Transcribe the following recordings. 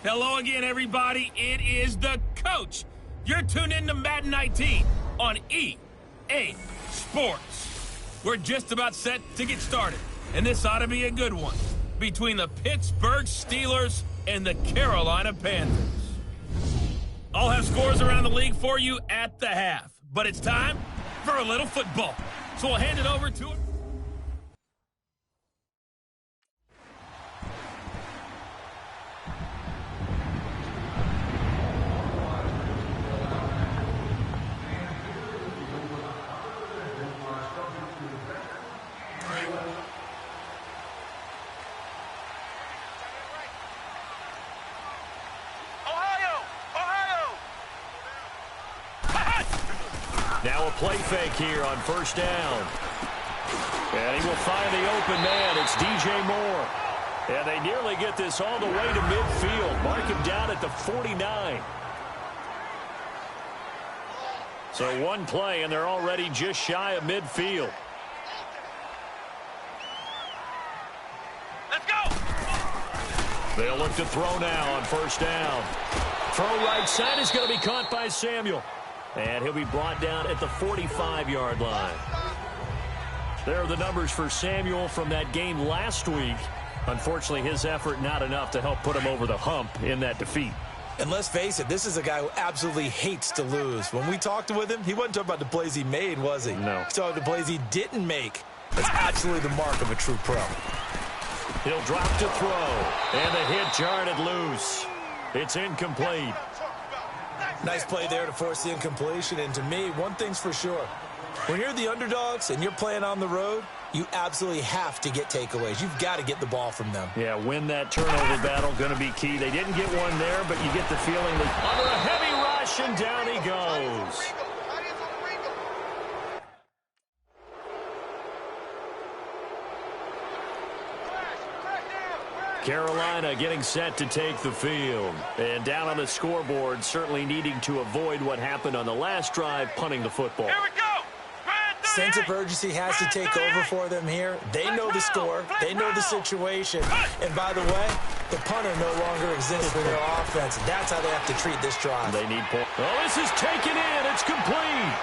Hello again, everybody. It is the coach. You're tuned in to Madden 19 on EA Sports. We're just about set to get started, and this ought to be a good one between the Pittsburgh Steelers and the Carolina Panthers. I'll have scores around the league for you at the half, but it's time for a little football. So we'll hand it over to it. Now a play fake here on first down. And he will find the open man. It's DJ Moore. And they nearly get this all the way to midfield. Mark him down at the 49. So one play, and they're already just shy of midfield. Let's go! They'll look to throw now on first down. Throw right side is going to be caught by Samuel. And he'll be brought down at the 45-yard line. There are the numbers for Samuel from that game last week. Unfortunately, his effort not enough to help put him over the hump in that defeat. And let's face it, this is a guy who absolutely hates to lose. When we talked with him, he wasn't talking about the plays he made, was he? No. He talked about the plays he didn't make. That's absolutely the mark of a true pro. He'll drop to throw. And the hit jarred loose. It's incomplete. Nice play there to force the incompletion. And to me, one thing's for sure. When you're the underdogs and you're playing on the road, you absolutely have to get takeaways. You've got to get the ball from them. Yeah, win that turnover battle, going to be key. They didn't get one there, but you get the feeling that under a heavy rush, and down he goes. Carolina getting set to take the field. And down on the scoreboard, certainly needing to avoid what happened on the last drive, punting the football. Here we go! Sense of urgency has to take over for them here. They know the score. They know the situation. And by the way, the punter no longer exists for their offense. That's how they have to treat this drive. They need points. Oh, this is taken in. It's complete.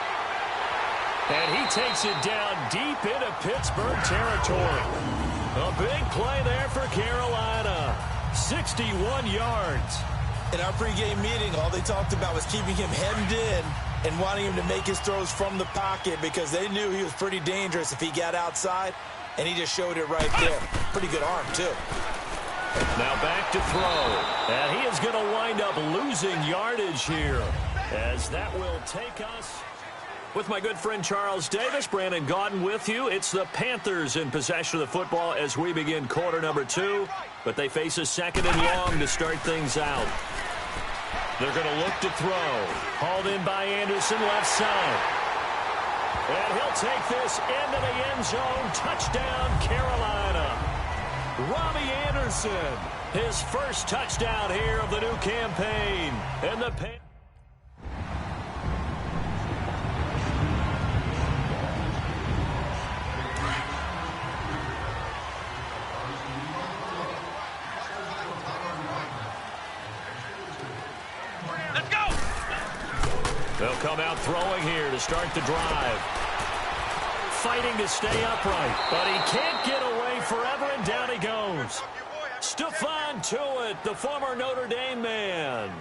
And he takes it down deep into Pittsburgh territory. A big play there for Carolina. 61 yards. In our pregame meeting, all they talked about was keeping him hemmed in and wanting him to make his throws from the pocket because they knew he was pretty dangerous if he got outside, and he just showed it right there. Pretty good arm, too. Now back to throw. And he is going to wind up losing yardage here, as that will take us. With my good friend Charles Davis, Brandon Gaudin with you. It's the Panthers in possession of the football as we begin quarter number 2. But they face a second and long to start things out. They're going to look to throw. Hauled in by Anderson, left side. And he'll take this into the end zone. Touchdown, Carolina. Robbie Anderson, his first touchdown here of the new campaign. And the Panthers. They'll come out throwing here to start the drive. Fighting to stay upright, but he can't get away forever, and down he goes. Stephon Tuitt, the former Notre Dame man,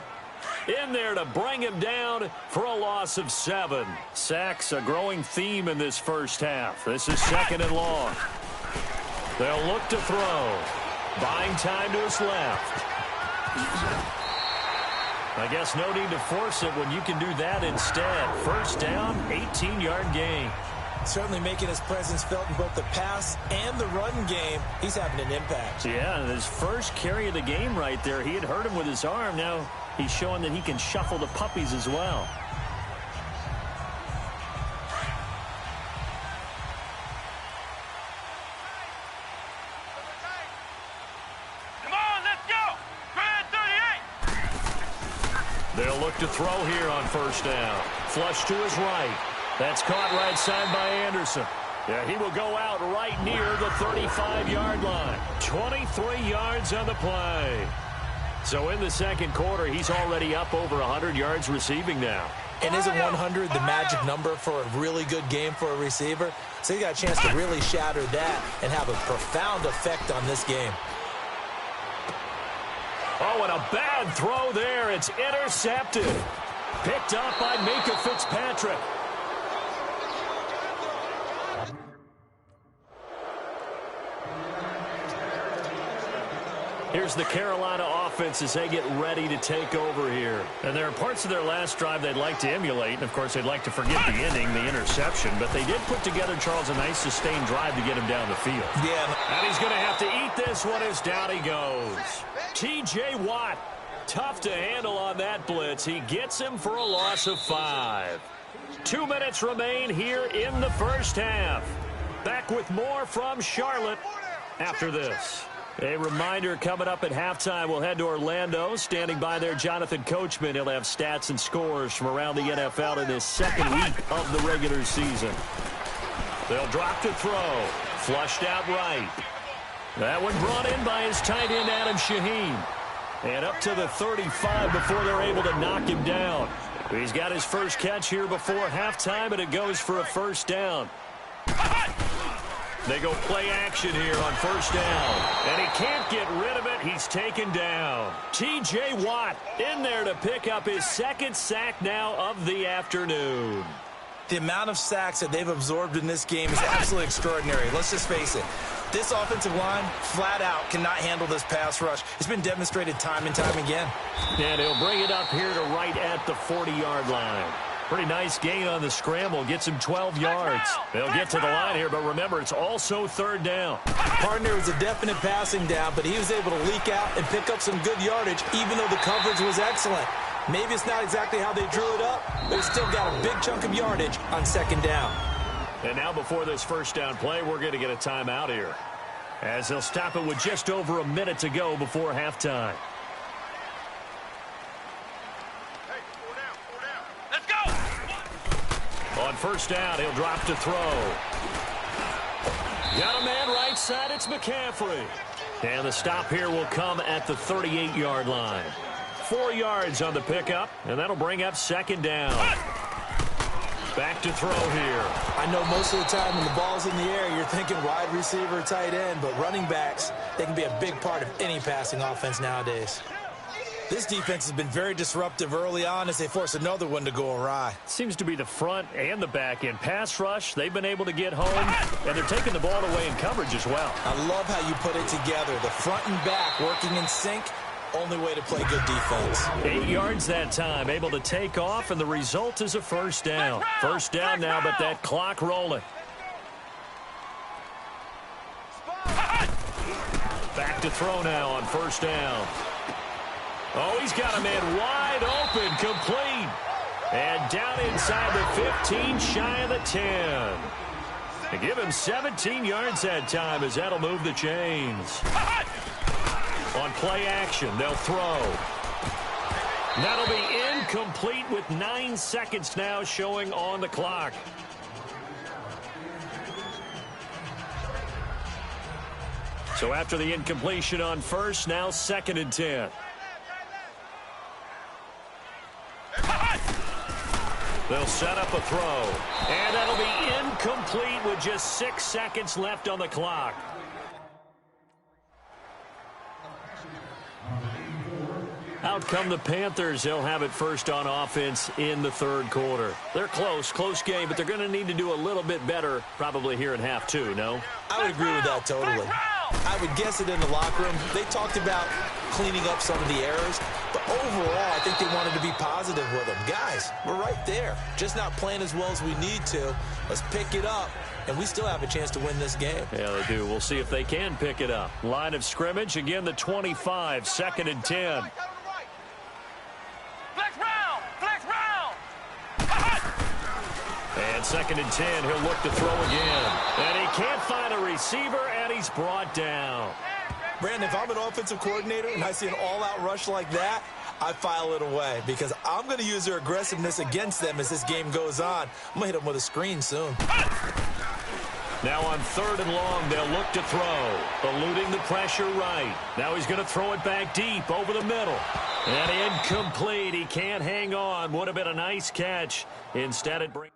in there to bring him down for a loss of 7. Sacks, a growing theme in this first half. This is second and long. They'll look to throw. Buying time to his left. I guess no need to force it when you can do that instead. First down, 18-yard gain. Certainly making his presence felt in both the pass and the run game. He's having an impact. Yeah, and his first carry of the game right there, he had hurt him with his arm. Now he's showing that he can shuffle the puppies as well. They'll look to throw here on first down. Flush to his right. That's caught right side by Anderson. Yeah, he will go out right near the 35-yard line. 23 yards on the play. So in the second quarter, he's already up over 100 yards receiving now. And isn't 100 the magic number for a really good game for a receiver? So he got a chance to really shatter that and have a profound effect on this game. Oh, and a bad throw there. It's intercepted. Picked up by Minkah Fitzpatrick. Here's the Carolina offense as they get ready to take over here. And there are parts of their last drive they'd like to emulate. And, of course, they'd like to forget the ending, the interception. But they did put together, Charles, a nice sustained drive to get him down the field. Yeah. And he's going to have to eat this one as down he goes. T.J. Watt, tough to handle on that blitz. He gets him for a loss of 5. 2 minutes remain here in the first half. Back with more from Charlotte after this. A reminder, coming up at halftime, we'll head to Orlando. Standing by there, Jonathan Coachman. He'll have stats and scores from around the NFL in this second week of the regular season. They'll drop to throw. Flushed out right. That one brought in by his tight end, Adam Shaheen. And up to the 35 before they're able to knock him down. He's got his first catch here before halftime, and it goes for a first down. They go play action here on first down. And he can't get rid of it. He's taken down. T.J. Watt in there to pick up his second sack now of the afternoon. The amount of sacks that they've absorbed in this game is absolutely extraordinary. Let's just face it. This offensive line, flat out, cannot handle this pass rush. It's been demonstrated time and time again. And he'll bring it up here to right at the 40-yard line. Pretty nice gain on the scramble. Gets him 12 yards. They'll get to the line here, but remember, it's also third down. Partner was a definite passing down, but he was able to leak out and pick up some good yardage, even though the coverage was excellent. Maybe it's not exactly how they drew it up, but he still got a big chunk of yardage on second down. And now before this first down play, we're going to get a timeout here, as they'll stop it with just over a minute to go before halftime. On first down, he'll drop to throw. Got a man right side, it's McCaffrey. And the stop here will come at the 38-yard line. 4 yards on the pickup, and that'll bring up second down. Back to throw here. I know most of the time when the ball's in the air, you're thinking wide receiver, tight end, but running backs, they can be a big part of any passing offense nowadays. This defense has been very disruptive early on as they force another one to go awry. Seems to be the front and the back end. Pass rush, they've been able to get home, and they're taking the ball away in coverage as well. I love how you put it together. The front and back working in sync, only way to play good defense. 8 yards that time, able to take off, and the result is a first down. First down now, but that clock rolling. Back to throw now on first down. Oh, he's got a man wide open, complete. And down inside the 15, shy of the 10. They give him 17 yards that time as that'll move the chains. On play action, they'll throw. That'll be incomplete with 9 seconds now showing on the clock. So after the incompletion on first, now second and 10. They'll set up a throw. And that'll be incomplete with just 6 seconds left on the clock. Out come the Panthers. They'll have it first on offense in the third quarter. They're close game, but they're going to need to do a little bit better probably here in half two, no? I would agree with that totally. I would guess it in the locker room. They talked about cleaning up some of the errors, but overall, I think they wanted to be positive with them. Guys, we're right there. Just not playing as well as we need to. Let's pick it up, and we still have a chance to win this game. Yeah, they do. We'll see if they can pick it up. Line of scrimmage, again, the 25, second and 10. And second and 10, he'll look to throw again. And he can't find a receiver, and he's brought down. Brandon, if I'm an offensive coordinator and I see an all-out rush like that, I file it away because I'm going to use their aggressiveness against them as this game goes on. I'm going to hit them with a screen soon. Now on 3rd and long, they'll look to throw. Eluding the pressure right. Now he's going to throw it back deep over the middle. And incomplete. He can't hang on. Would have been a nice catch. Instead, it brings...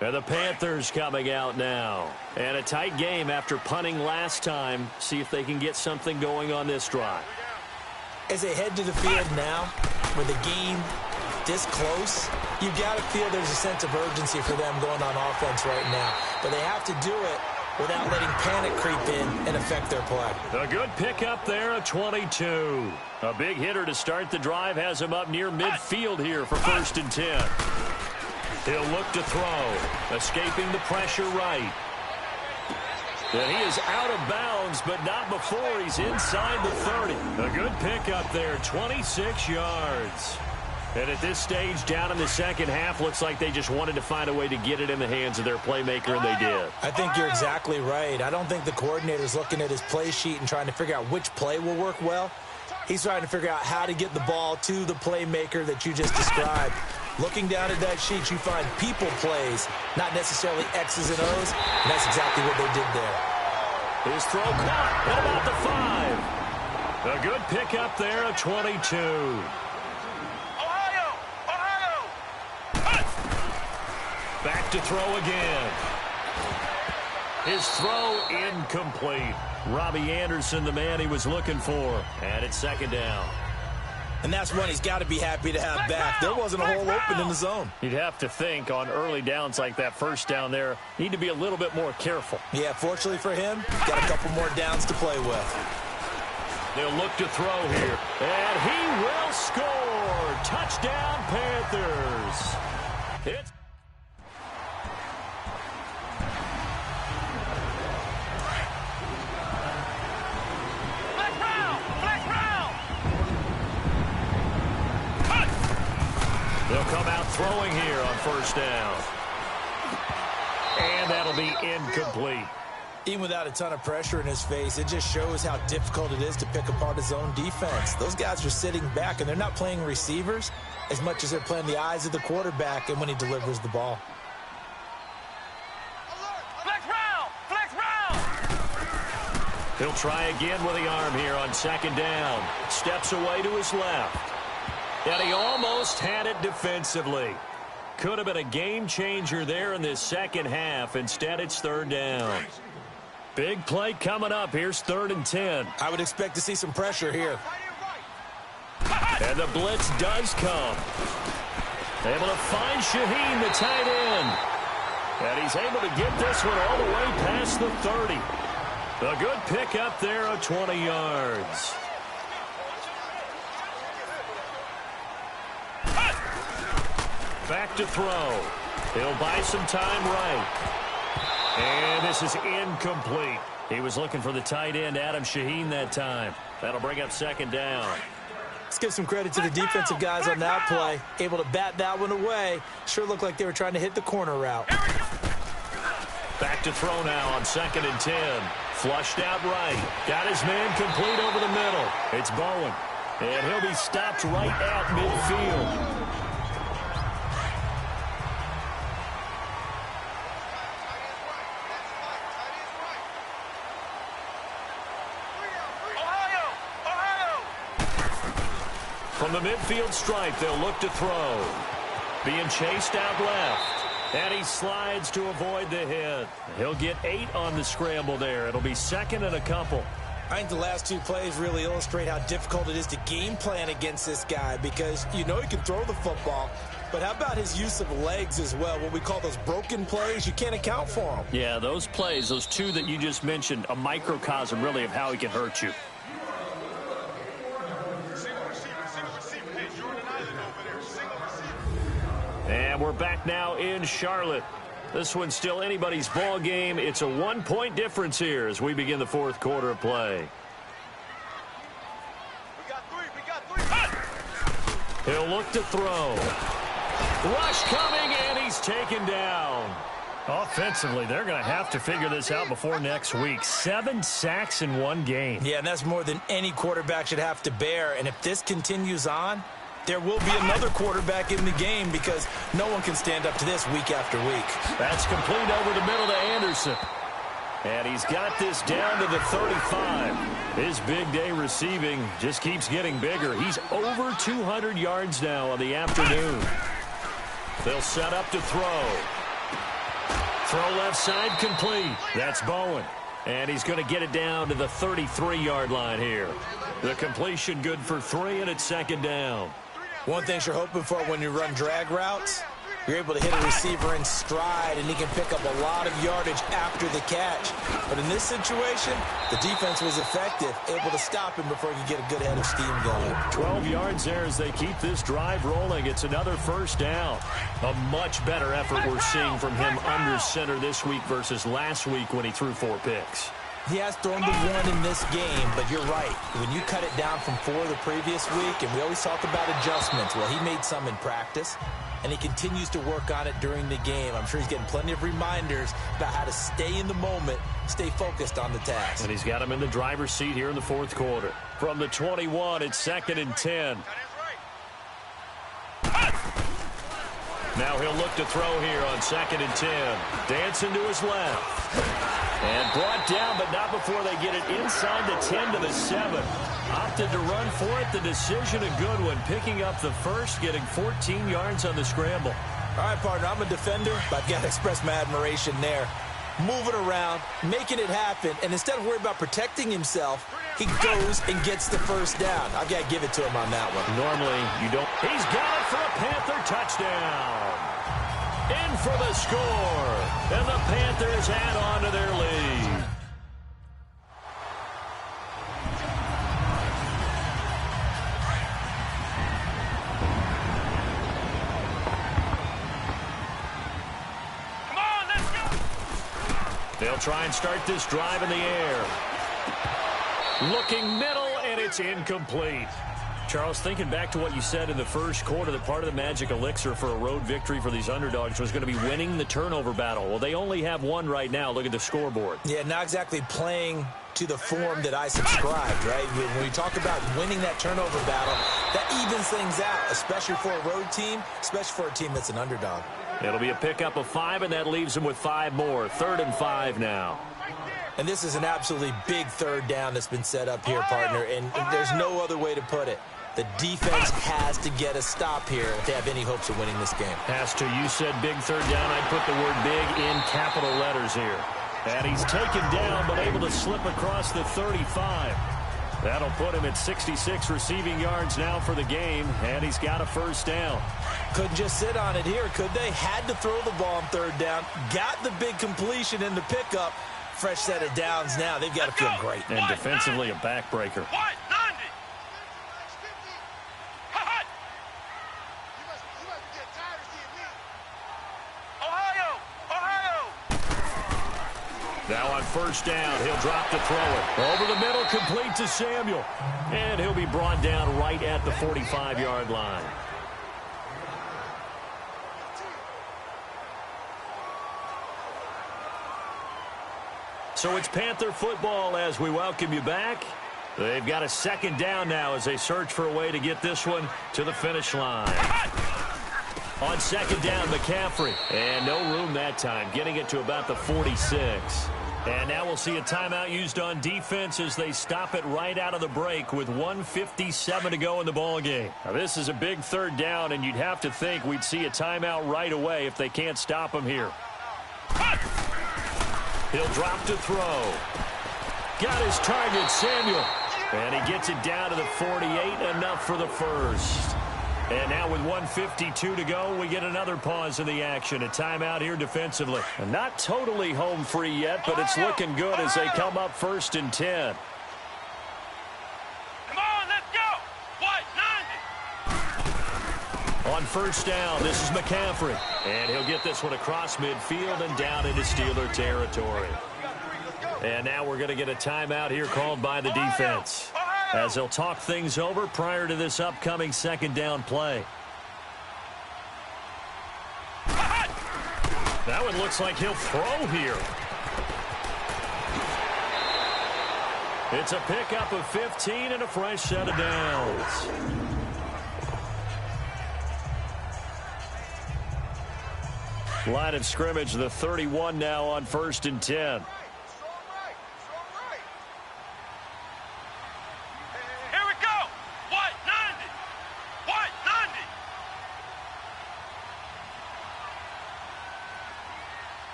And the Panthers coming out now. And a tight game after punting last time. See if they can get something going on this drive. As they head to the field now, with the game this close, you've got to feel there's a sense of urgency for them going on offense right now. But they have to do it without letting panic creep in and affect their play. A good pickup there, a 22. A big hitter to start the drive has him up near midfield here for 1st and 10. He'll look to throw, escaping the pressure right. And he is out of bounds, but not before he's inside the 30. A good pickup there, 26 yards. And at this stage, down in the second half, looks like they just wanted to find a way to get it in the hands of their playmaker, and they did. I think you're exactly right. I don't think the coordinator's looking at his play sheet and trying to figure out which play will work well. He's trying to figure out how to get the ball to the playmaker that you just described. Looking down at that sheet, you find people plays, not necessarily X's and O's, and that's exactly what they did there. His throw caught at about the 5. A good pickup there, a 22. Ohio! Back to throw again. His throw incomplete. Robbie Anderson, the man he was looking for. And it's 2nd down. And that's one he's got to be happy to have back. There wasn't a hole open in the zone. You'd have to think on early downs like that, 1st down there, need to be a little bit more careful. Yeah, fortunately for him, got a couple more downs to play with. They'll look to throw here. And he will score. Touchdown, Panthers. It's They'll come out throwing here on 1st down. And that'll be incomplete. Even without a ton of pressure in his face, it just shows how difficult it is to pick apart his own defense. Those guys are sitting back, and they're not playing receivers as much as they're playing the eyes of the quarterback and when he delivers the ball. Flex round! He'll try again with the arm here on 2nd down. Steps away to his left. And he almost had it defensively. Could have been a game changer there in this second half. Instead, it's 3rd down. Big play coming up. Here's 3rd and 10. I would expect to see some pressure here. And the blitz does come. Able to find Shaheen, the tight end. And he's able to get this one all the way past the 30. A good pickup there of 20 yards. Back to throw. He'll buy some time right. And this is incomplete. He was looking for the tight end, Adam Shaheen, that time. That'll bring up 2nd down. Let's give some credit to the defensive guys on that play. Able to bat that one away. Sure looked like they were trying to hit the corner route. Back to throw now on 2nd and 10. Flushed out right. Got his man complete over the middle. It's Bowen. And he'll be stopped right at midfield. From the midfield stripe, they'll look to throw. Being chased out left. And he slides to avoid the hit. He'll get 8 on the scramble there. It'll be 2nd and a couple. I think the last 2 plays really illustrate how difficult it is to game plan against this guy because you know he can throw the football, but how about his use of legs as well? What we call those broken plays, you can't account for them. Yeah, those plays, those 2 that you just mentioned, a microcosm really of how he can hurt you. And we're back now in Charlotte. This one's still anybody's ball game. It's a 1-point difference here as we begin the 4th quarter of play. We got 3. He'll look to throw. Rush coming, and he's taken down. Offensively, they're going to have to figure this out before next week. 7 sacks in 1 game. Yeah, and that's more than any quarterback should have to bear. And if this continues on, there will be another quarterback in the game because no one can stand up to this week after week. That's complete over the middle to Anderson. And he's got this down to the 35. His big day receiving just keeps getting bigger. He's over 200 yards now on the afternoon. They'll set up to throw. Throw left side complete. That's Bowen. And he's going to get it down to the 33-yard line here. The completion good for 3, and it's second down. One thing you're hoping for when you run drag routes, you're able to hit a receiver in stride, and he can pick up a lot of yardage after the catch. But in this situation, the defense was effective, able to stop him before he could get a good head of steam going. 12 yards there as they keep this drive rolling. It's another first down. A much better effort we're seeing from him under center this week versus last week when he threw 4 picks. He has thrown the 1 in this game, but you're right. When you cut it down from 4 the previous week, and we always talk about adjustments, well, he made some in practice, and he continues to work on it during the game. I'm sure he's getting plenty of reminders about how to stay in the moment, stay focused on the task. And he's got him in the driver's seat here in the fourth quarter. From the 21, it's 2nd and 10. Now he'll look to throw here on 2nd and 10. Dancing to his left. And brought down, but not before they get it inside the 10 to the 7. Opted to run for it. The decision a good one. Picking up the first, getting 14 yards on the scramble. All right, partner, I'm a defender, but I've got to express my admiration there. Moving around, making it happen, and instead of worrying about protecting himself, he goes and gets the first down. I've got to give it to him on that one. Normally, you don't. He's got it for a Panther touchdown. In for the score. And the Panthers add on to their lead. Come on, let's go. They'll try and start this drive in the air. Looking middle, and it's incomplete. Charles, thinking back to what you said in the first quarter, that part of the magic elixir for a road victory for these underdogs was going to be winning the turnover battle. Well, they only have 1 right now. Look at the scoreboard. Yeah, not exactly playing to the form that I subscribed, right? When we talk about winning that turnover battle, that evens things out, especially for a road team, especially for a team that's an underdog. It'll be a pickup of 5, and that leaves them with 5 more. 3rd and 5 now. And this is an absolutely big third down that's been set up here, partner, and there's no other way to put it. The defense has to get a stop here if they have any hopes of winning this game. Has to. You said big third down. I'd put the word big in capital letters here. And he's taken down, but able to slip across the 35. That'll put him at 66 receiving yards now for the game, and he's got a first down. Couldn't just sit on it here, could they? Had to throw the ball on third down. Got the big completion in the pickup. Fresh set of downs now. They've got to feel great. And defensively, a backbreaker. Now on first down, he'll drop to throw it. Over the middle, complete to Samuel. And he'll be brought down right at the 45-yard line. So it's Panther football as we welcome you back. They've got a second down now as they search for a way to get this one to the finish line. On second down, McCaffrey. And no room that time, getting it to about the 46. And now we'll see a timeout used on defense as they stop it right out of the break with 1:57 to go in the ballgame. Now, this is a big third down, and you'd have to think we'd see a timeout right away if they can't stop him here. He'll drop to throw. Got his target, Samuel. And he gets it down to the 48, enough for the first. And now with 1:52 to go, we get another pause in the action. A timeout here defensively. And not totally home free yet, but it's looking good as they come up 1st and 10. Come on, let's go. What? 90. On first down, this is McCaffrey. And he'll get this one across midfield and down into Steeler territory. And now we're going to get a timeout here called by the defense, as they'll talk things over prior to this upcoming second down play. That one looks like he'll throw here. It's a pickup of 15 and a fresh set of downs. Line of scrimmage, the 31 now on 1st and 10.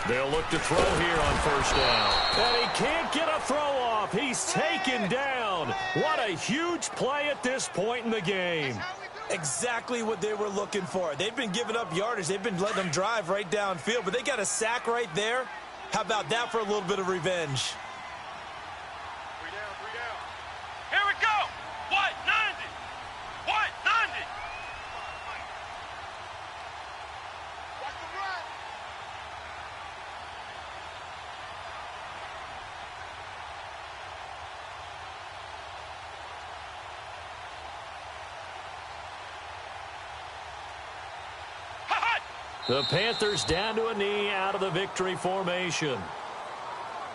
They'll look to throw here on 1st down. And he can't get a throw off. He's taken down. What a huge play at this point in the game. Exactly what they were looking for. They've been giving up yardage. They've been letting them drive right downfield, but they got a sack right there. How about that for a little bit of revenge? Here we go. What? 90. What? 90. Watch the run. The Panthers down to a knee out of the victory formation.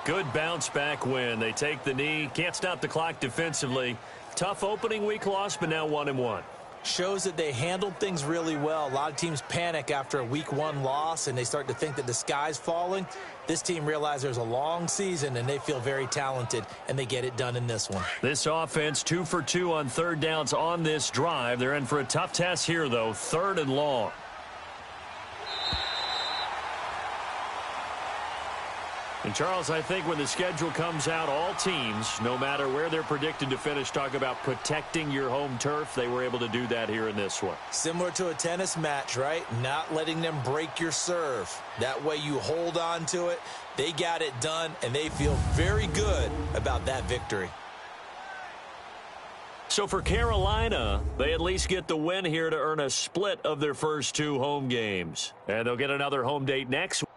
Good bounce back win. They take the knee. Can't stop the clock defensively. Tough opening week loss, but now 1-1. Shows that they handled things really well. A lot of teams panic after a week 1 loss, and they start to think that the sky's falling. This team realized there's a long season, and they feel very talented, and they get it done in this one. This offense 2 for 2 on 3rd downs on this drive. They're in for a tough test here, though. 3rd and long. And, Charles, I think when the schedule comes out, all teams, no matter where they're predicted to finish, talk about protecting your home turf. They were able to do that here in this one. Similar to a tennis match, right? Not letting them break your serve. That way you hold on to it. They got it done, and they feel very good about that victory. So for Carolina, they at least get the win here to earn a split of their first 2 home games. And they'll get another home date next week.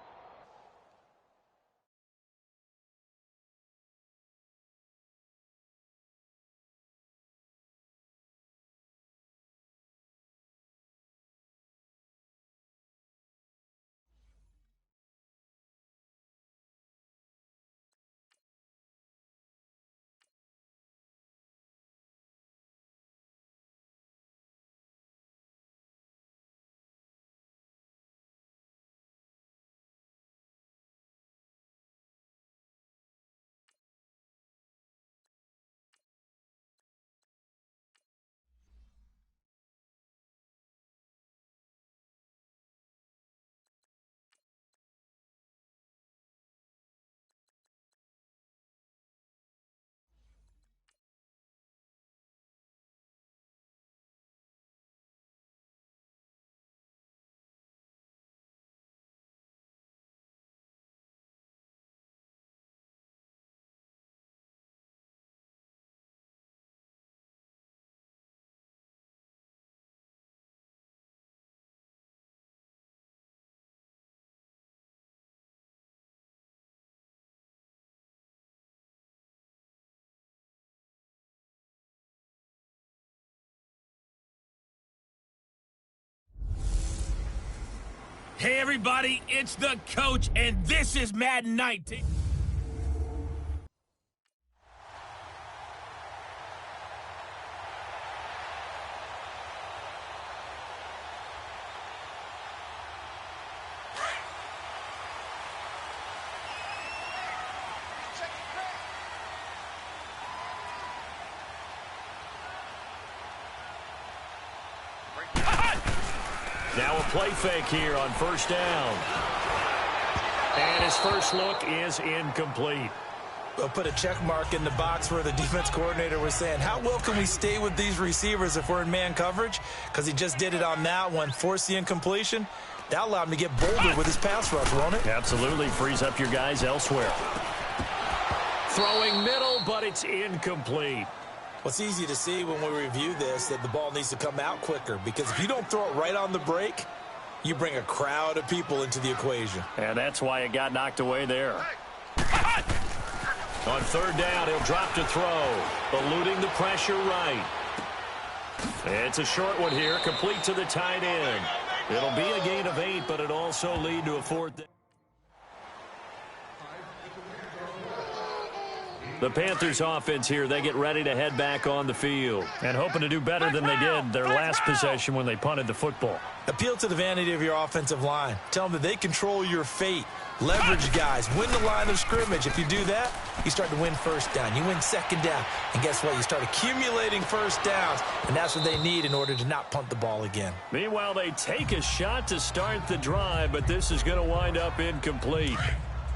Hey, everybody, it's the coach, and this is Madden 19. Now a play fake here on 1st down. And his first look is incomplete. We'll put a check mark in the box where the defense coordinator was saying, how well can we stay with these receivers if we're in man coverage? Because he just did it on that one, forced the incompletion. That allowed him to get bolder with his pass rush, won't it? Absolutely. Frees up your guys elsewhere. Throwing middle, but it's incomplete. Well, it's easy to see when we review this that the ball needs to come out quicker, because if you don't throw it right on the break, you bring a crowd of people into the equation. And that's why it got knocked away there. On 3rd down, he'll drop to throw, eluding the pressure right. It's a short one here, complete to the tight end. It'll be a gain of 8, but it also lead to a 4th down. The Panthers offense here, they get ready to head back on the field. And hoping to do better than they did their last possession when they punted the football. Appeal to the vanity of your offensive line. Tell them that they control your fate. Leverage guys. Win the line of scrimmage. If you do that, you start to win first down. You win second down. And guess what? You start accumulating first downs. And that's what they need in order to not punt the ball again. Meanwhile, they take a shot to start the drive, but this is going to wind up incomplete.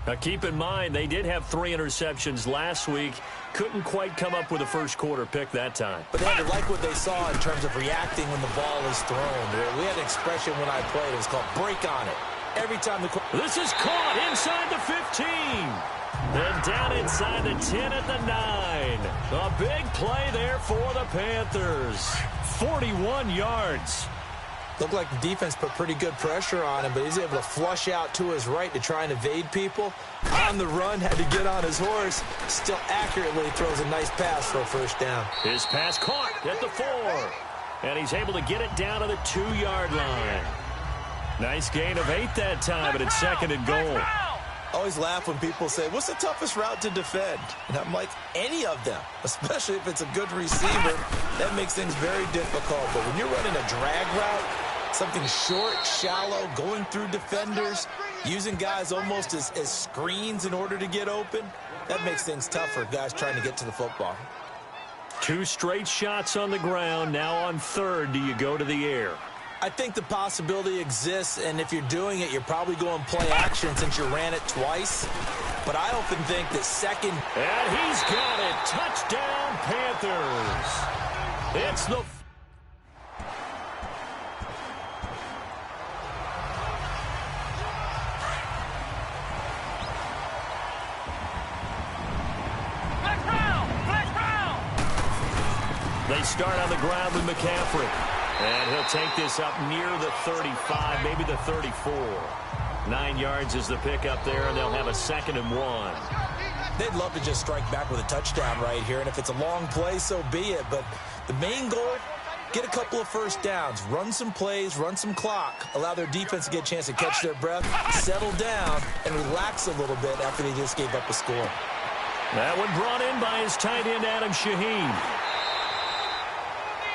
Now, keep in mind, they did have 3 interceptions last week. Couldn't quite come up with a first-quarter pick that time. But they had to like what they saw in terms of reacting when the ball is thrown. We had an expression when I played. It was called break on it. Every time the... This is caught inside the 15. Then down inside the 10 at the 9. A big play there for the Panthers. 41 yards. Looked like the defense put pretty good pressure on him, but he's able to flush out to his right to try and evade people. On the run, had to get on his horse. Still accurately throws a nice pass for a first down. His pass caught at the 4. And he's able to get it down to the 2-yard line. Nice gain of 8 that time, but it's second and goal. I always laugh when people say, what's the toughest route to defend? And I'm like, any of them, especially if it's a good receiver. That makes things very difficult. But when you're running a drag route, something short, shallow, going through defenders, using guys almost as screens in order to get open, that makes things tough for guys trying to get to the football. 2 straight shots on the ground. Now on third, do you go to the air? I think the possibility exists, and if you're doing it, you're probably going play action since you ran it twice. But I often think that second... And he's got it. Touchdown, Panthers. It's the... They start on the ground with McCaffrey. And he'll take this up near the 35, maybe the 34. 9 yards is the pickup there, and they'll have a 2nd and 1. They'd love to just strike back with a touchdown right here, and if it's a long play, so be it. But the main goal, get a couple of first downs, run some plays, run some clock, allow their defense to get a chance to catch their breath, settle down, and relax a little bit after they just gave up a score. That one brought in by his tight end, Adam Shaheen.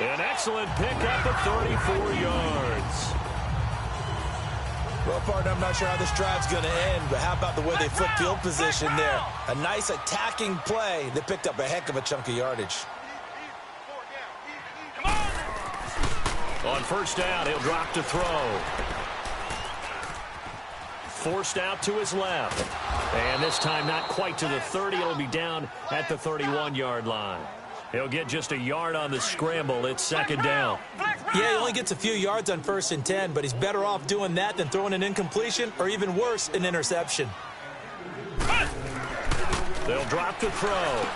An excellent pickup of 34 yards. Well, partner, I'm not sure how this drive's going to end, but how about the way they flip field position there? A nice attacking play. They picked up a heck of a chunk of yardage. On first down, he'll drop to throw. Forced out to his left. And this time not quite to the 30. It'll be down at the 31-yard line. He'll get just a yard on the scramble. It's 2nd down. Yeah, he only gets a few yards on 1st and 10, but he's better off doing that than throwing an incompletion or even worse, an interception. They'll drop to throw.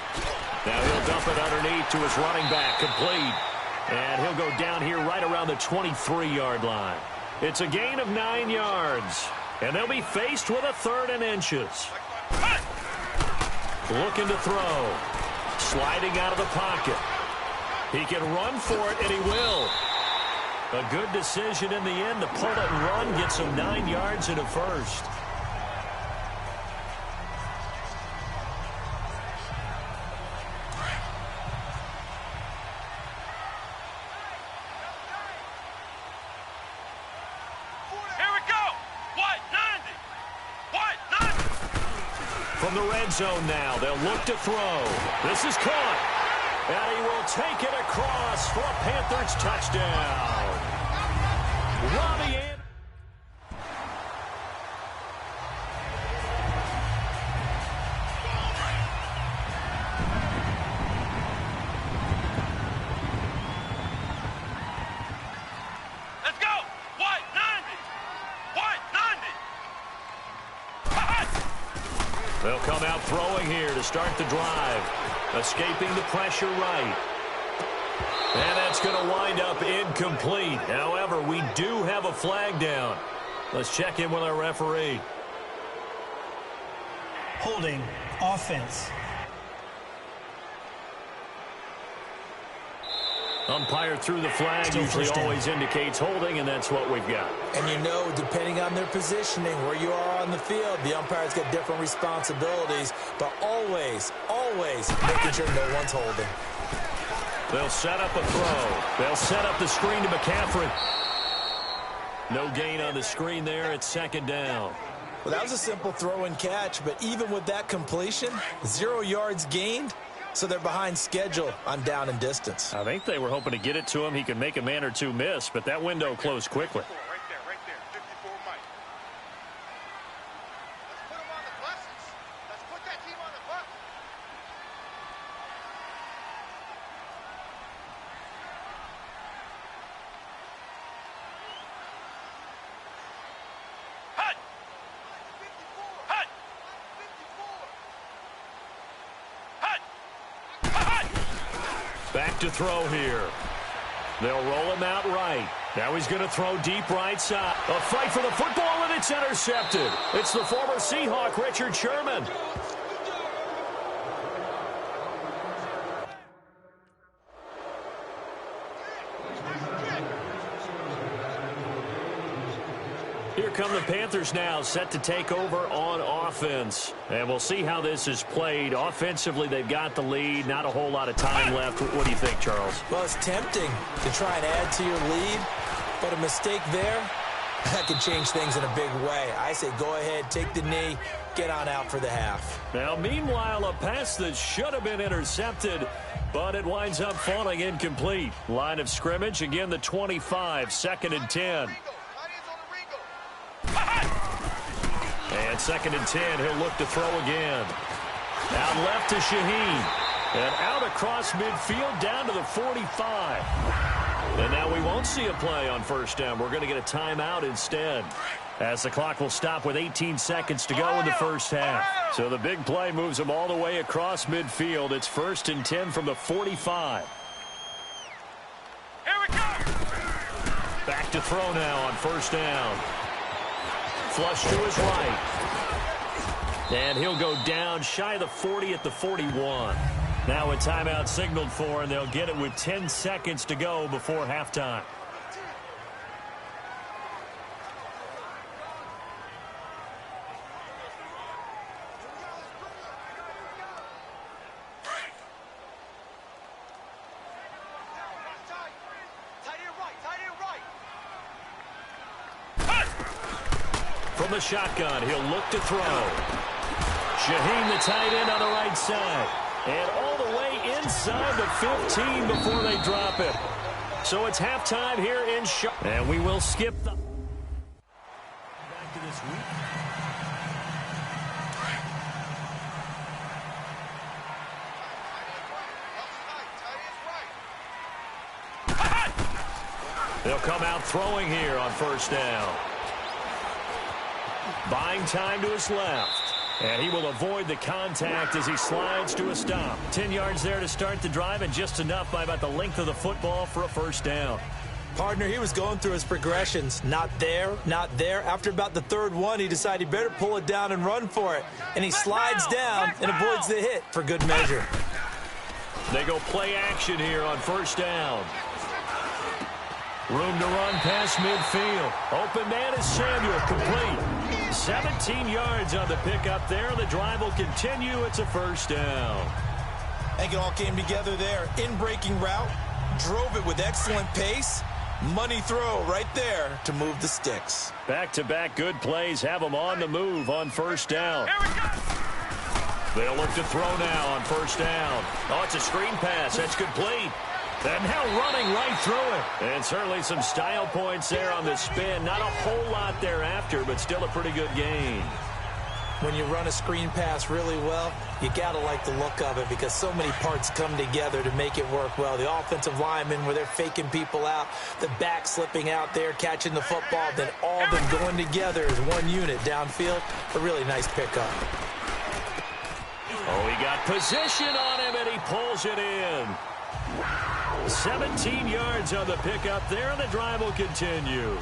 Now he'll dump it underneath to his running back, complete. And he'll go down here right around the 23-yard line. It's a gain of 9 yards. And they'll be faced with a 3rd and inches. Looking to throw. Sliding out of the pocket. He can run for it, and he will. A good decision in the end to pull it and run, get some 9 yards and a first. Here we go. White 90. White 90. From the red zone now, they'll look to throw. This is caught. And he will take it across for a Panthers touchdown. Robbie Anderson. Let's go. White 90. White 90. They'll come out throwing here to start the drive. Escaping the pressure right. And that's going to wind up incomplete. However, we do have a flag down. Let's check in with our referee. Holding offense. Umpire threw the flag, Still usually always indicates holding, and that's what we've got. And you know, depending on their positioning, where you are on the field, the umpire's got different responsibilities, but always, always making sure no one's holding. They'll set up a throw. They'll set up the screen to McCaffrey. No gain on the screen there. It's second down. Well, that was a simple throw and catch, but even with that completion, 0 yards gained, so they're behind schedule on down and distance. I think they were hoping to get it to him. He could make a man or two miss, but that window closed quickly. Right there. 54 Mike. Let's put him on the buses. Let's put that team on the bus. Hut! Hut! Back to throw here. They'll roll him out right. Now he's going to throw deep right side. A fight for the football, and it's intercepted. It's the former Seahawk, Richard Sherman. Here come the Panthers now, set to take over on offense. And we'll see how this is played. Offensively, they've got the lead. Not a whole lot of time left. What do you think, Charles? Well, it's tempting to try and add to your lead, but a mistake there, that could change things in a big way. I say go ahead, take the knee, get on out for the half. Now, meanwhile, a pass that should have been intercepted, but it winds up falling incomplete. Line of scrimmage, again, the 25, 2nd and 10. And 2nd and 10, he'll look to throw again. Out left to Shaheen. And out across midfield down to the 45. And now we won't see a play on first down. We're going to get a timeout instead, as the clock will stop with 18 seconds to go in the first half. So the big play moves them all the way across midfield. It's 1st and 10 from the 45. Here we go! Back to throw now on first down. Flush to his right. And he'll go down shy of the 40 at the 41. Now a timeout signaled for, and they'll get it with 10 seconds to go before halftime. From the shotgun, he'll look to throw. Shaheen, the tight end, on the right side. And all the way inside the 15 before they drop it. So it's halftime here in Charlotte. And we will skip the... Back to this week. They'll come out throwing here on first down. Buying time to his left. And he will avoid the contact as he slides to a stop. 10 yards there to start the drive, and just enough by about the length of the football for a first down. Partner, he was going through his progressions. Not there, not there. After about the third one, he decided he better pull it down and run for it. And he slides down and avoids the hit for good measure. They go play action here on first down. Room to run past midfield. Open man is Samuel, complete. 17 yards on the pickup there. The drive will continue. It's a first down. I think it all came together there. In-breaking route, drove it with excellent pace. Money throw right there to move the sticks. Back-to-back good plays have them on the move on first down. They'll look to throw now on first down. Oh, it's a screen pass. That's complete. And now running right through it. And certainly some style points there on the spin. Not a whole lot thereafter, but still a pretty good gain. When you run a screen pass really well, you got to like the look of it because so many parts come together to make it work well. The offensive linemen, where they're faking people out, the back slipping out there, catching the football, then all of them going together as one unit downfield. A really nice pickup. Oh, he got position on him, and he pulls it in. 17 yards on the pickup there, and the drive will continue.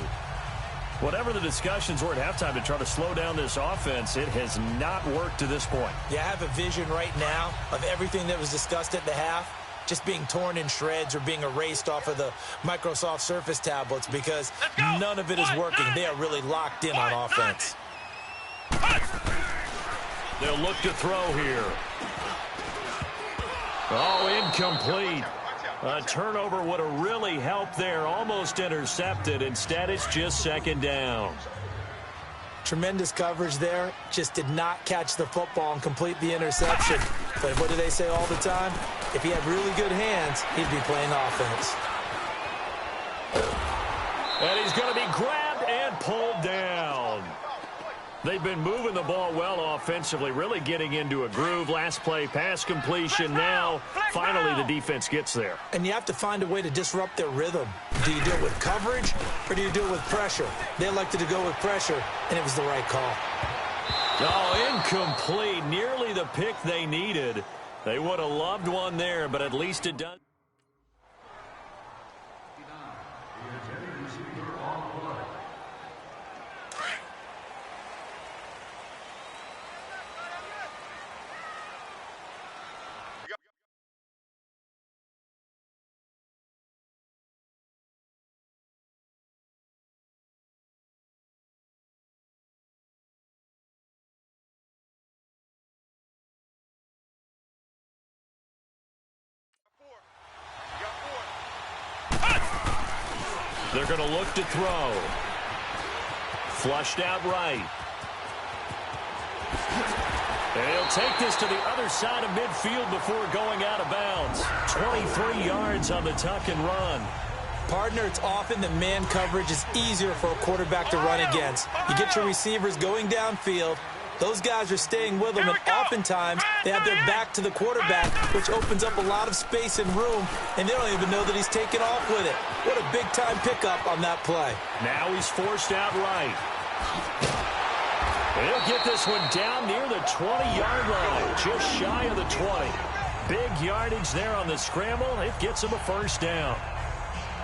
Whatever the discussions were at halftime to try to slow down this offense, it has not worked to this point. Yeah, I have a vision right now of everything that was discussed at the half. just being torn in shreds or being erased off of the Microsoft Surface tablets because none of it is working. They are really locked in on offense. They'll look to throw here. Oh, incomplete. A turnover would have really helped there. Almost intercepted. Instead, it's just second down. Tremendous coverage there. Just did not catch the football and complete the interception. But what do they say all the time? If he had really good hands, he'd be playing offense. And he's going to be grabbed and pulled down. They've been moving the ball well offensively, really getting into a groove. Last play, pass completion. Now, finally, the defense gets there. And you have to find a way to disrupt their rhythm. Do you do it with coverage or do you do it with pressure? They elected to go with pressure, and it was the right call. Oh, incomplete. Nearly the pick they needed. They would have loved one there, but at least it does. They're going to look to throw. Flushed out right. And he'll take this to the other side of midfield before going out of bounds. 23 yards on the tuck and run. Partner, it's often that man coverage is easier for a quarterback to run against. You get your receivers going downfield. Those guys are staying with them, and oftentimes they have their back to the quarterback, which opens up a lot of space and room, and they don't even know that he's taken off with it. What a big-time pickup on that play. Now he's forced out right. He'll get this one down near the 20-yard line, just shy of the 20. Big yardage there on the scramble. It gets him a first down.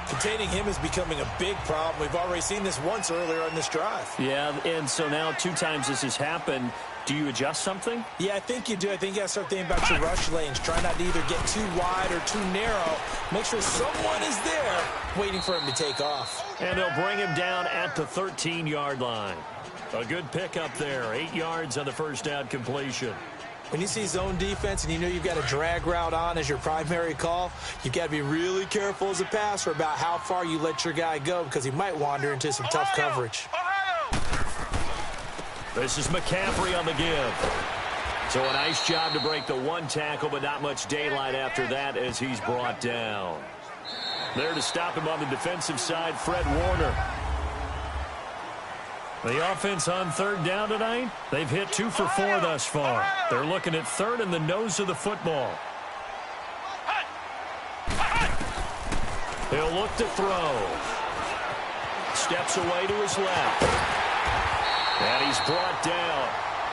Containing him is becoming a big problem. We've already seen this once earlier in this drive. Yeah, and so now 2 times this has happened. Do you adjust something? Yeah, I think you do. I think you got to start thinking about your rush lanes. Try not to either get too wide or too narrow. Make sure someone is there waiting for him to take off. And they'll bring him down at the 13-yard line. A good pickup there. 8 yards on the first down completion. When you see zone defense and you know you've got a drag route on as your primary call, you've got to be really careful as a passer about how far you let your guy go because he might wander into some tough coverage. This is McCaffrey on the give. So a nice job to break the 1 tackle, but not much daylight after that as he's brought down. There to stop him on the defensive side, Fred Warner. The offense on third down tonight, they've hit 2 for 4 thus far. They're looking at third in the nose of the football. He'll look to throw. Steps away to his left. And he's brought down.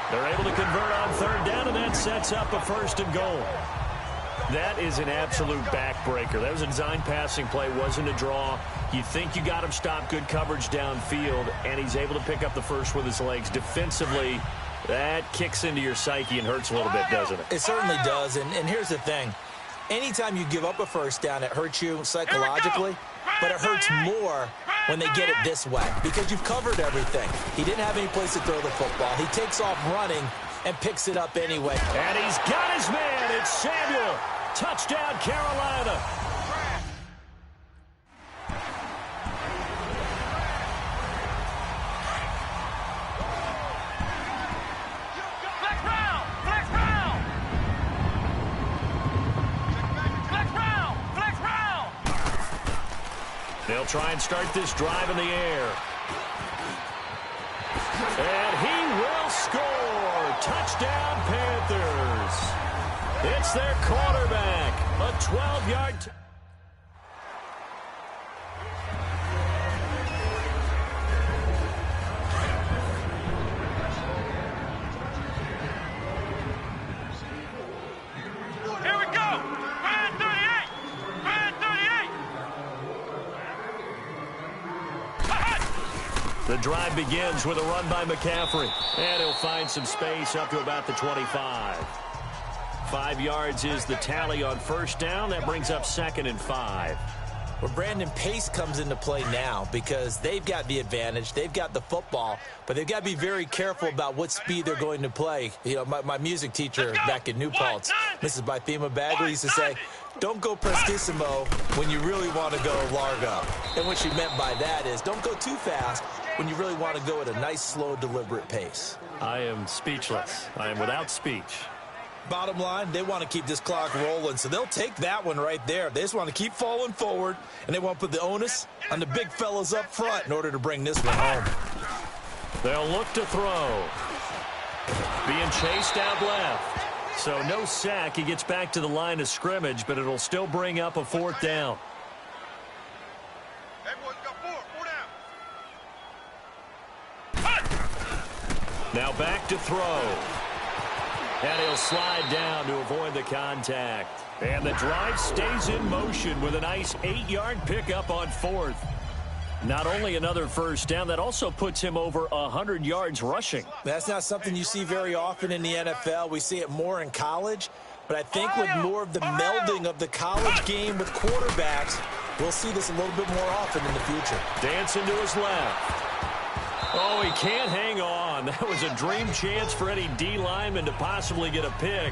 They're able to convert on third down, and that sets up a first and goal. That is an absolute backbreaker. That was a design passing play, wasn't a draw. You think you got him stopped, good coverage downfield, and he's able to pick up the first with his legs. Defensively, that kicks into your psyche and hurts a little bit, doesn't it? It certainly does, and here's the thing. Anytime you give up a first down, it hurts you psychologically, but it hurts more when they get it this way because you've covered everything. He didn't have any place to throw the football. He takes off running and picks it up anyway. And he's got his man. It's Samuel. Touchdown, Carolina. They'll try and start this drive in the air. And he will score. Touchdown, Panthers. It's their quarterback. A 12-yard... Here we go. Man 38. Man 38. The drive begins with a run by McCaffrey. And he'll find some space up to about the 25. 5 yards is the tally on first down. That brings up 2nd and 5. Well, Brandon, pace comes into play now because they've got the advantage. They've got the football, but they've got to be very careful about what speed they're going to play. You know, my music teacher back in New Paltz, Mrs. Bythema Bagley, used to say, don't go prestissimo when you really want to go largo. And what she meant by that is don't go too fast when you really want to go at a nice, slow, deliberate pace. I am speechless. I am without speech. Bottom line, they want to keep this clock rolling, so they'll take that one right there. They just want to keep falling forward, and they want to put the onus on the big fellas up front in order to bring this one home. They'll look to throw. Being chased out left. So no sack. He gets back to the line of scrimmage, but it'll still bring up a 4th down. Hey, boys, got four down. Now back to throw. And he'll slide down to avoid the contact. And the drive stays in motion with a nice 8-yard pickup on 4th. Not only another first down, that also puts him over 100 yards rushing. That's not something you see very often in the NFL. We see it more in college. But I think with more of the melding of the college game with quarterbacks, we'll see this a little bit more often in the future. Dancing to his left. Oh, he can't hang on. That was a dream chance for any D lineman to possibly get a pick.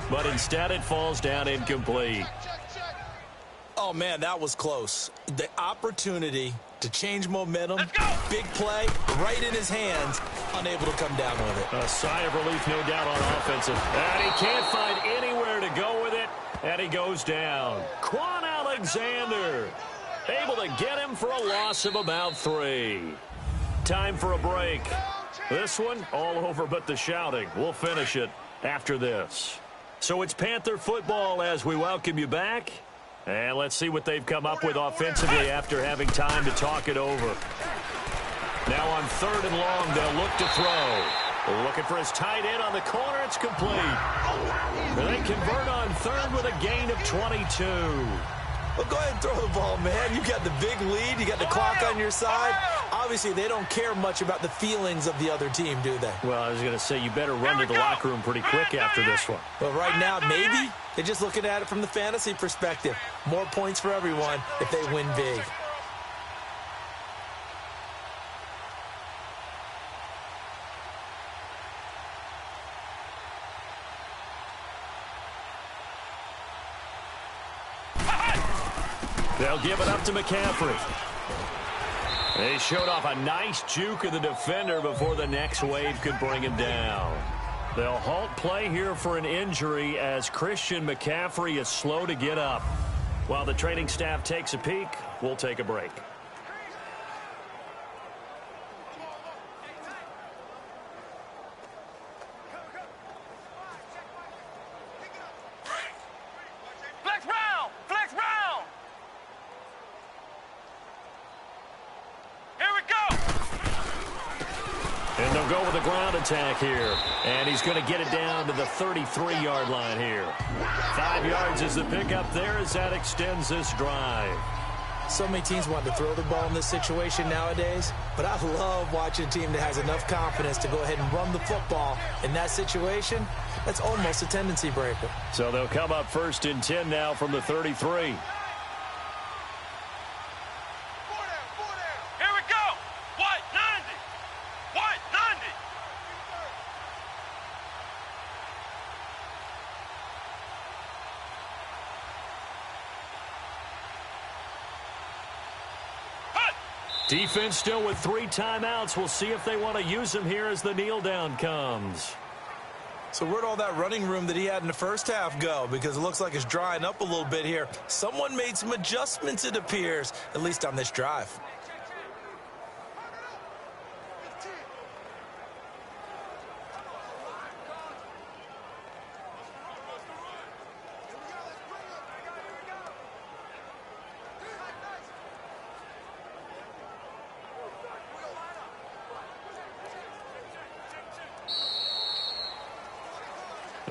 But instead it falls down incomplete. Oh, man, that was close. The opportunity to change momentum, big play, right in his hands, unable to come down with it. A sigh of relief, no doubt, on offensive. And he can't find anywhere to go with it, and he goes down. Quan Alexander able to get him for a loss of about 3. Time for a break. This one, all over but the shouting. We'll finish it after this. So it's Panther football as we welcome you back. And let's see what they've come up with offensively after having time to talk it over. Now on 3rd and long, they'll look to throw. Looking for his tight end on the corner. It's complete. They convert on 3rd with a gain of 22. Well, go ahead and throw the ball, man. You got the big lead. You got the clock on your side. Obviously, they don't care much about the feelings of the other team, do they? Well, I was going to say, you better run to the locker room pretty quick after this one. But right now, maybe they're just looking at it from the fantasy perspective. More points for everyone if they win big. They'll give it up to McCaffrey. They showed off a nice juke of the defender before the next wave could bring him down. They'll halt play here for an injury as Christian McCaffrey is slow to get up. While the training staff takes a peek, we'll take a break. Go with the ground attack here, and he's going to get it down to the 33-yard line here. 5 yards is the pickup there as that extends this drive. So many teams want to throw the ball in this situation nowadays, but I love watching a team that has enough confidence to go ahead and run the football in that situation. That's almost a tendency breaker. So they'll come up 1st and 10 now from the 33. Defense still with 3 timeouts. We'll see if they want to use them here as the kneel down comes. So where'd all that running room that he had in the first half go? Because it looks like it's drying up a little bit here. Someone made some adjustments, it appears, at least on this drive.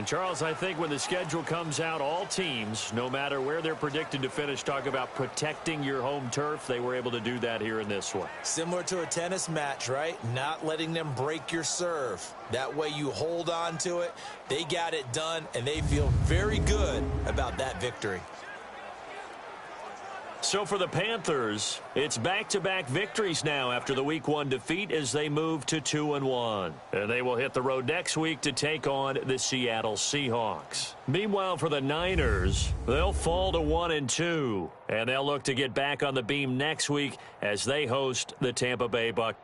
And, Charles, I think when the schedule comes out, all teams, no matter where they're predicted to finish, talk about protecting your home turf. They were able to do that here in this one. Similar to a tennis match, right? Not letting them break your serve. That way you hold on to it. They got it done, and they feel very good about that victory. So for the Panthers, it's back-to-back victories now after the Week 1 defeat as they move to 2-1. And they will hit the road next week to take on the Seattle Seahawks. Meanwhile, for the Niners, they'll fall to 1-2. And they'll look to get back on the beam next week as they host the Tampa Bay Buccaneers.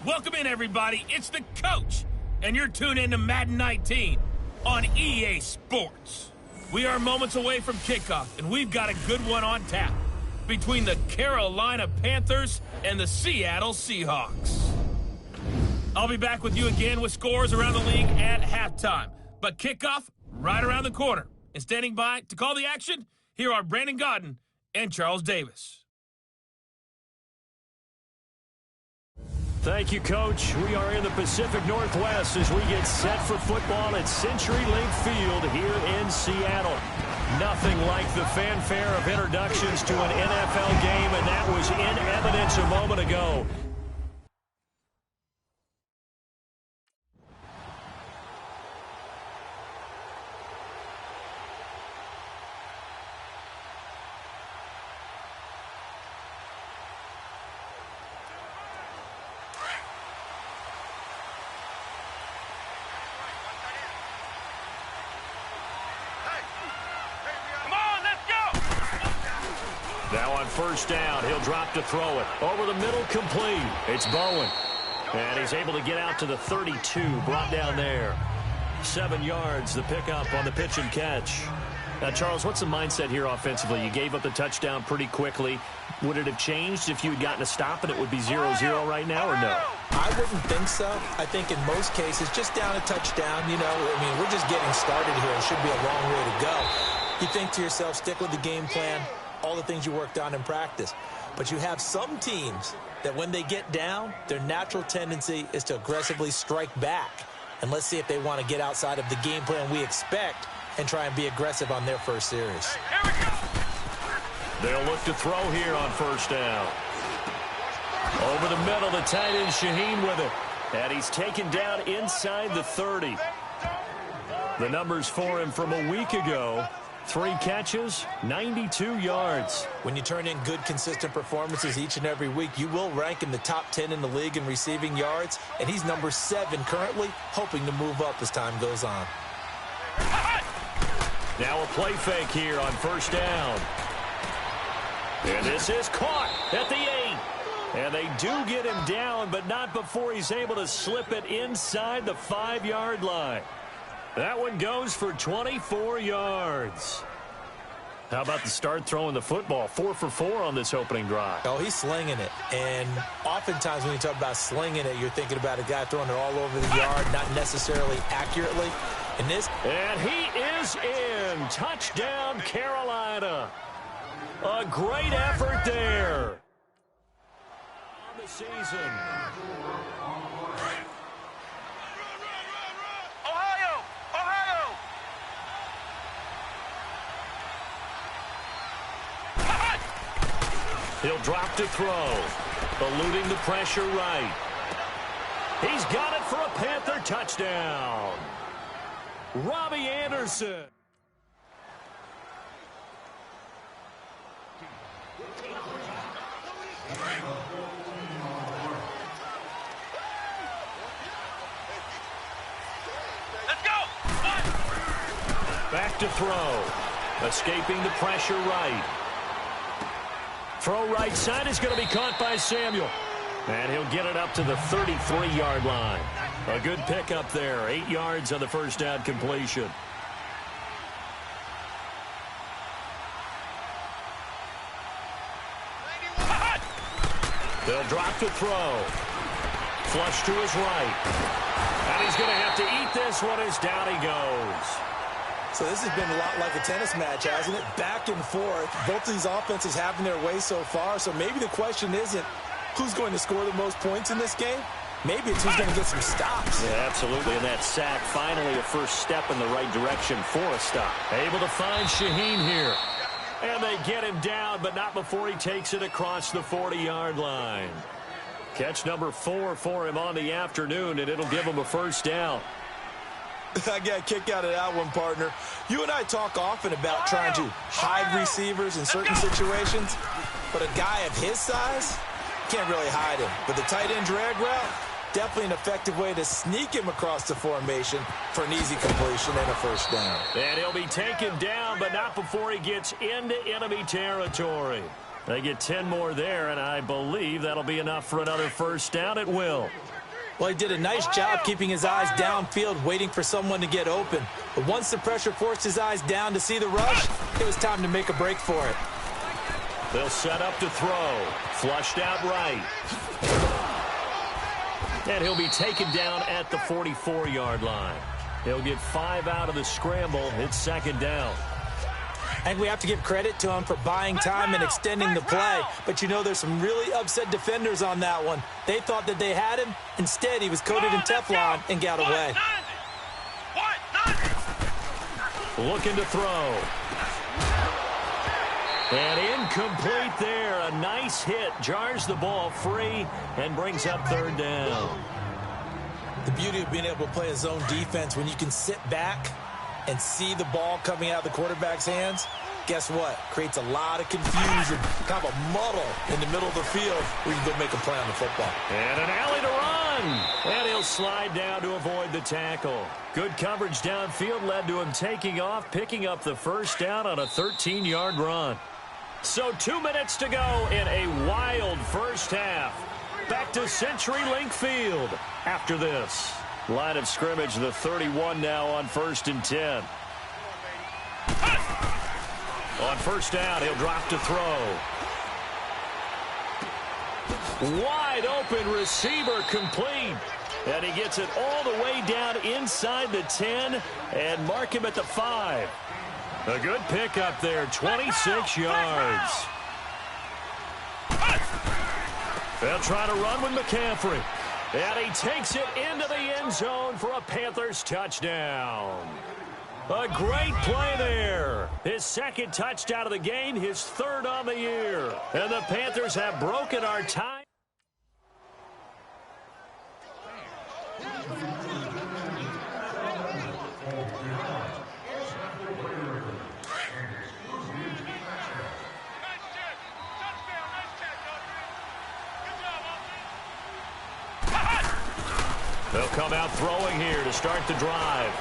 Welcome in, everybody. It's the coach, and you're tuned in to Madden 19 on EA Sports. We are moments away from kickoff, and we've got a good one on tap between the Carolina Panthers and the Seattle Seahawks. I'll be back with you again with scores around the league at halftime, but kickoff right around the corner. And standing by to call the action, here are Brandon Gaudin and Charles Davis. Thank you, Coach. We are in the Pacific Northwest as we get set for football at CenturyLink Field here in Seattle. Nothing like the fanfare of introductions to an NFL game, and that was in evidence a moment ago. Now on first down, he'll drop to throw it. Over the middle, complete. It's Bowen. And he's able to get out to the 32, brought down there. 7 yards, the pickup on the pitch and catch. Now, Charles, what's the mindset here offensively? You gave up the touchdown pretty quickly. Would it have changed if you had gotten a stop and it would be 0-0 right now, or no? I wouldn't think so. I think in most cases, just down a touchdown, we're just getting started here. It should be a long way to go. You think to yourself, stick with the game plan, all the things you worked on in practice. But you have some teams that when they get down, their natural tendency is to aggressively strike back. And let's see if they want to get outside of the game plan we expect and try and be aggressive on their first series. They'll look to throw here on first down. Over the middle, the tight end Shaheen with it. And he's taken down inside the 30. The numbers for him from a week ago: 3 catches, 92 yards. When you turn in good, consistent performances each and every week, you will rank in the top 10 in the league in receiving yards, and he's number 7 currently, hoping to move up as time goes on. Now a play fake here on first down. And this is caught at the 8. And they do get him down, but not before he's able to slip it inside the 5-yard line. That one goes for 24 yards. How about the start throwing the football? 4 for 4 on this opening drive. Oh, he's slinging it. And oftentimes when you talk about slinging it, you're thinking about a guy throwing it all over the yard, not necessarily accurately. And he is in. Touchdown, Carolina. A great effort there. On the season. He'll drop to throw, eluding the pressure right. He's got it for a Panther touchdown. Robbie Anderson. Let's go! Back to throw, escaping the pressure right. Throw right side is going to be caught by Samuel. And he'll get it up to the 33-yard line. A good pickup there. 8 yards on the first down completion. They'll drop to throw. Flush to his right. And he's going to have to eat this one as down he goes. So this has been a lot like a tennis match, hasn't it? Back and forth. Both of these offenses having their way so far. So maybe the question isn't who's going to score the most points in this game. Maybe it's who's going to get some stops. Yeah, absolutely. And that sack, finally a first step in the right direction for a stop. Able to find Shaheen here. And they get him down, but not before he takes it across the 40-yard line. Catch number 4 for him on the afternoon, and it'll give him a first down. I got a kick out of that one, partner. You and I talk often about trying to hide receivers in certain situations, but a guy of his size can't really hide him. But the tight end drag route, definitely an effective way to sneak him across the formation for an easy completion and a first down. And he'll be taken down, but not before he gets into enemy territory. They get 10 more there, and I believe that'll be enough for another first down. It will. Well, he did a nice job keeping his eyes downfield, waiting for someone to get open. But once the pressure forced his eyes down to see the rush, it was time to make a break for it. They'll set up to throw. Flushed out right. And he'll be taken down at the 44-yard line. He'll get 5 out of the scramble. It's second down. And we have to give credit to him for buying time and extending the play. But, you know, there's some really upset defenders on that one. They thought that they had him. Instead, he was coated in Teflon and got away. Looking to throw. And incomplete there. A nice hit. Jars the ball free and brings up third down. The beauty of being able to play a zone defense when you can sit back and see the ball coming out of the quarterback's hands, guess what? Creates a lot of confusion, kind of a muddle in the middle of the field where you can go make a play on the football. And an alley to run. And he'll slide down to avoid the tackle. Good coverage downfield led to him taking off, picking up the first down on a 13-yard run. So 2 minutes to go in a wild first half. Back to CenturyLink Field after this. Line of scrimmage, the 31 now on 1st and 10. On first down, he'll drop to throw. Wide open receiver complete. And he gets it all the way down inside the 10 and mark him at the 5. A good pickup there, 26 yards. They'll try to run with McCaffrey. And he takes it into the end zone for a Panthers touchdown. A great play there. His second touchdown of the game, his third on the year. And the Panthers have broken our tie. They'll come out throwing here to start the drive.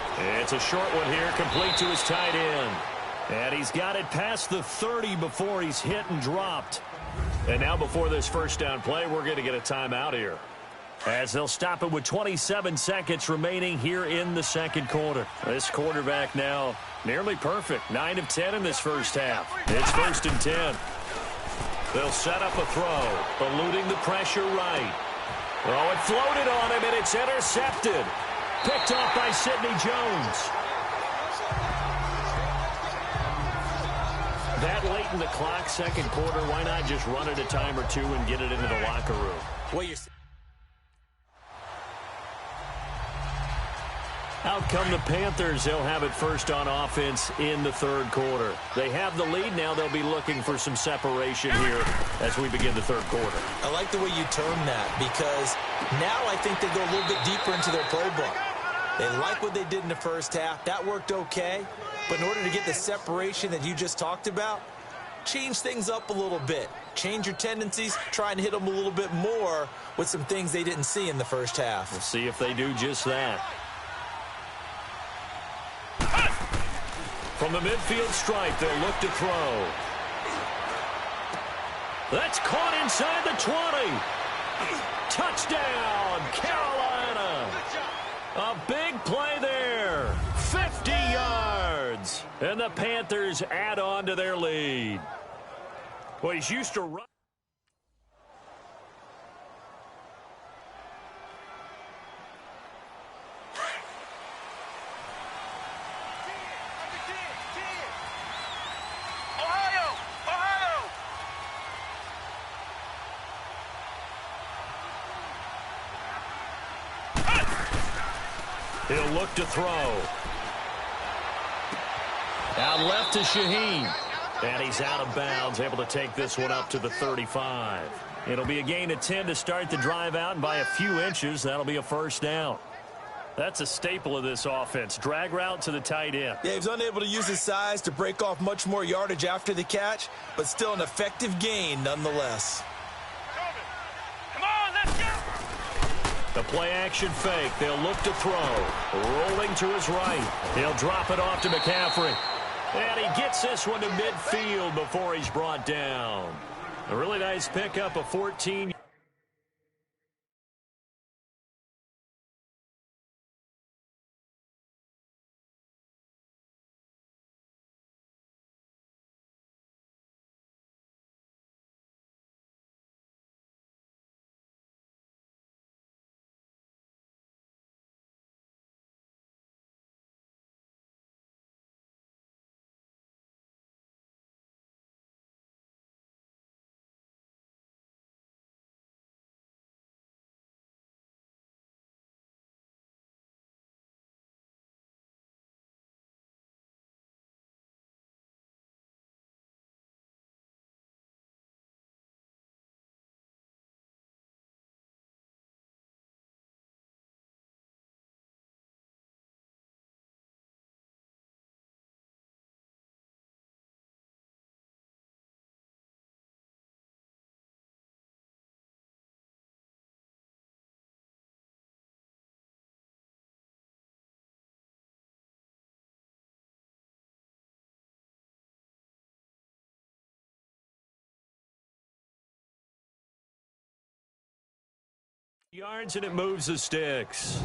It's a short one here, complete to his tight end. And he's got it past the 30 before he's hit and dropped. And now before this first down play, we're going to get a timeout here, as they'll stop it with 27 seconds remaining here in the second quarter. This quarterback now nearly perfect. 9 of 10 in this first half. It's 1st and 10. They'll set up a throw, eluding the pressure right. Oh, it floated on him, and it's intercepted. Picked off by Sidney Jones. That late in the clock, second quarter, why not just run it a time or two and get it into the locker room? Well, Out come the Panthers. They'll have it first on offense in the third quarter. They have the lead. Now they'll be looking for some separation here as we begin the third quarter. I like the way you term that, because now I think they go a little bit deeper into their playbook. They like what they did in the first half. That worked okay. But in order to get the separation that you just talked about, change things up a little bit. Change your tendencies. Try and hit them a little bit more with some things they didn't see in the first half. We'll see if they do just that. From the midfield stripe, they'll look to throw. That's caught inside the 20. Touchdown, Carolina. A big play there. 50 yards. And the Panthers add on to their lead. Well, he's used to run. He'll look to throw. Out left to Shaheen. And he's out of bounds, able to take this one up to the 35. It'll be a gain of 10 to start the drive out, and by a few inches, that'll be a first down. That's a staple of this offense. Drag route to the tight end. Yeah, he was unable to use his size to break off much more yardage after the catch, but still an effective gain nonetheless. The play-action fake. They'll look to throw. Rolling to his right. He'll drop it off to McCaffrey. And he gets this one to midfield before he's brought down. A really nice pickup of 14. Yards, and it moves the sticks.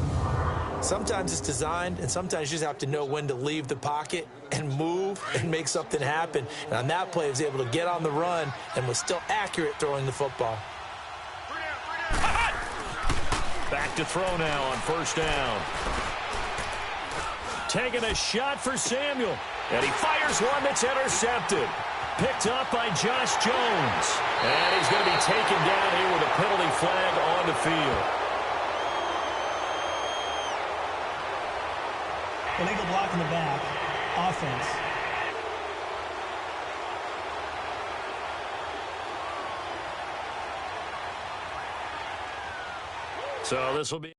Sometimes it's designed, and sometimes you just have to know when to leave the pocket and move and make something happen. And on that play, he was able to get on the run and was still accurate throwing the football. Back to throw now on first down. Taking a shot for Samuel. And he fires one that's intercepted. Picked up by Josh Jones. And he's going to be taken down here with a penalty flag on the field. Illegal block in the back. Offense. So this will be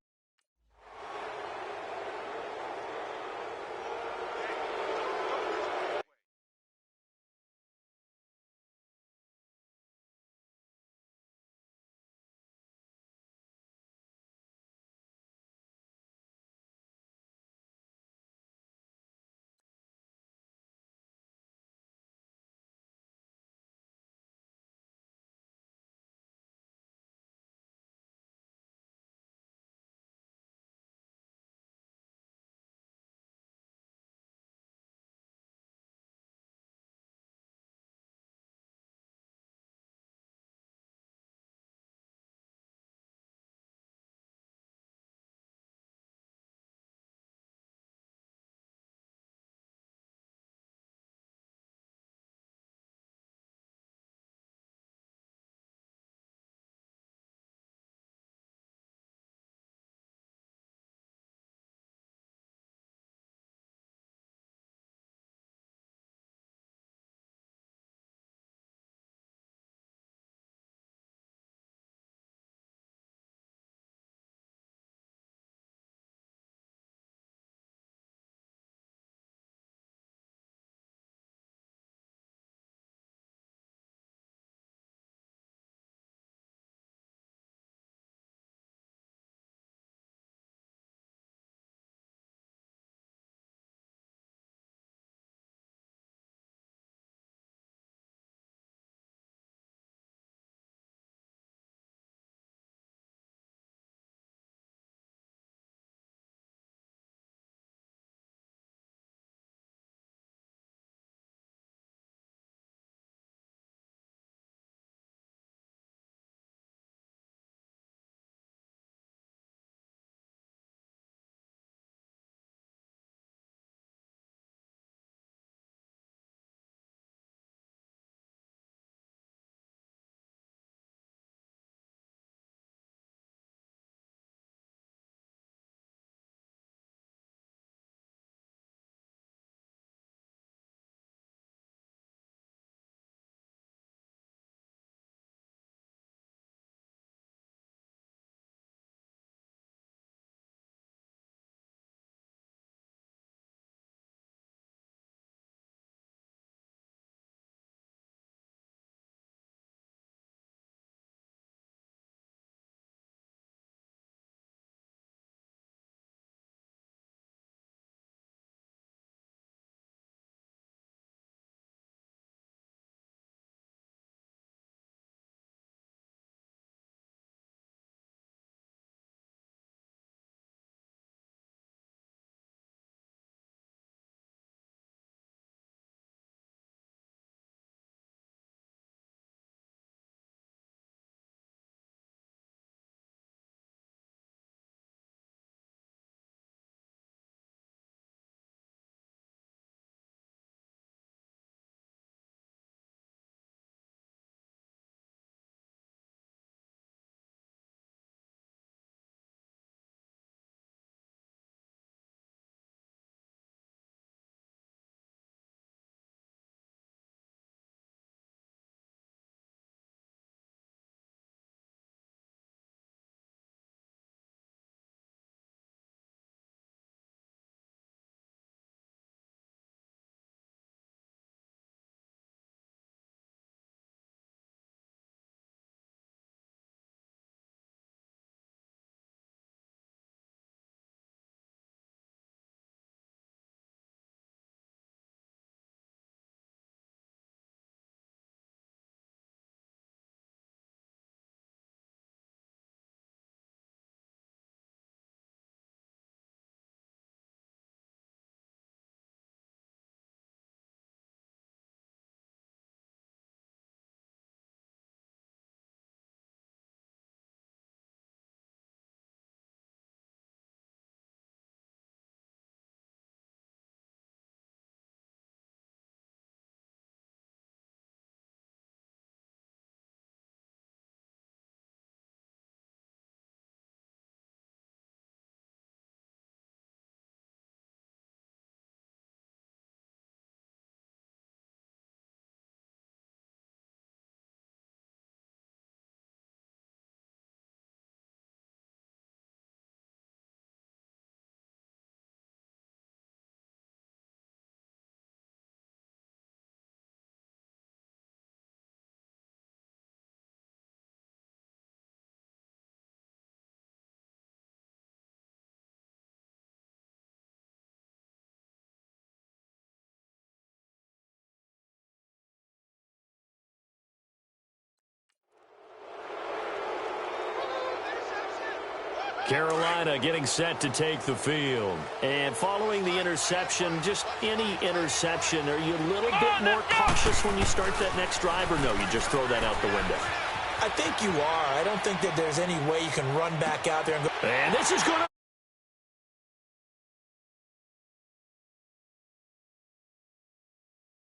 Carolina getting set to take the field. And following the interception, just any interception, are you a little bit more cautious when you start that next drive, or no, you just throw that out the window? I think you are. I don't think that there's any way you can run back out there and go. And this is going to